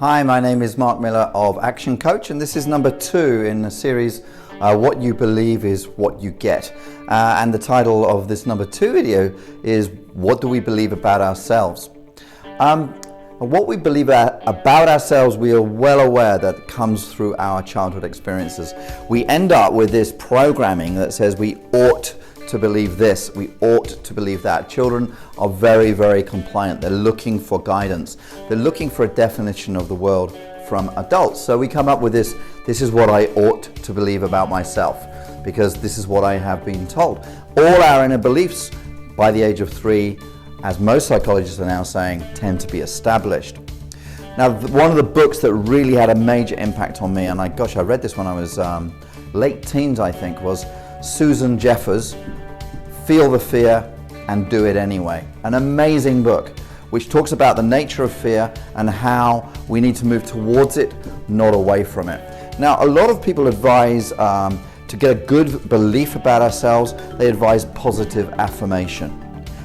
Hi, my name is Mark Miller of Action Coach, and this is number 2 in the series What You Believe is What You Get. And the title of this number 2 video is What Do We Believe About Ourselves? What we believe about ourselves, we are well aware that comes through our childhood experiences. We end up with this programming that says we ought to believe this, we ought to believe that. Children are very, very compliant. They're looking for guidance. They're looking for a definition of the world from adults. So we come up with this is what I ought to believe about myself, because this is what I have been told. All our inner beliefs by the age of 3, as most psychologists are now saying, tend to be established. Now, one of the books that really had a major impact on me, and I read this when I was late teens, I think, was Susan Jeffers' Feel the Fear and Do It Anyway. An amazing book which talks about the nature of fear and how we need to move towards it, not away from it. Now, a lot of people advise to get a good belief about ourselves, they advise positive affirmation.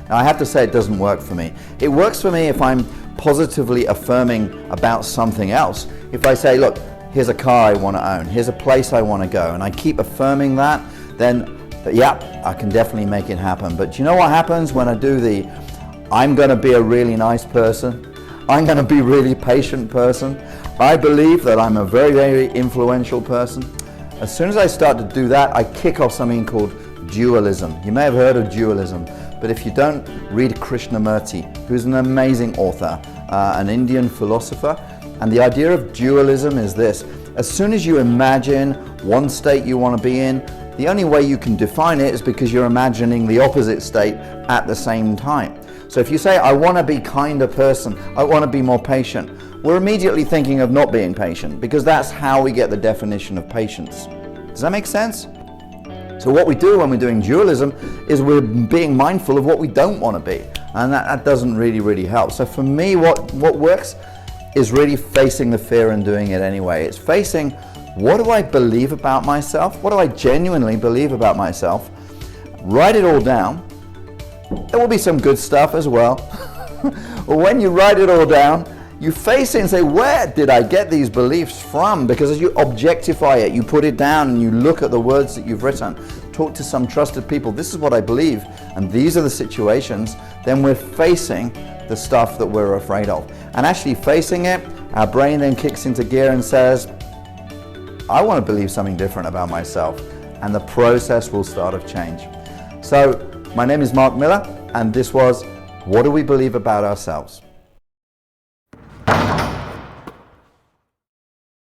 Now, I have to say it doesn't work for me. It works for me if I'm positively affirming about something else. If I say, look, here's a car I want to own, here's a place I want to go, and I keep affirming that, then yeah, I can definitely make it happen. But do you know what happens when I do the I'm going to be a really nice person, I'm going to be a really patient person, I believe that I'm a very, very influential person? As soon as I start to do that, I kick off something called dualism. You may have heard of dualism, but if you don't, read Krishnamurti, who's an amazing author, an Indian philosopher. And the idea of dualism is this: as soon as you imagine one state you want to be in, the only way you can define it is because you're imagining the opposite state at the same time. So if you say, I want to be a kinder person, I want to be more patient, we're immediately thinking of not being patient, because that's how we get the definition of patience. Does that make sense? So what we do when we're doing dualism is we're being mindful of what we don't want to be, and that doesn't really help. So for me, what works is really facing the fear and doing it anyway. It's facing, what do I believe about myself? What do I genuinely believe about myself? Write it all down. There will be some good stuff as well. But when you write it all down, you face it and say, where did I get these beliefs from? Because as you objectify it, you put it down and you look at the words that you've written, talk to some trusted people, this is what I believe, and these are the situations, then we're facing the stuff that we're afraid of. And actually facing it, our brain then kicks into gear and says, I want to believe something different about myself, and the process will start of change. So my name is Mark Miller, and this was What Do We Believe About Ourselves?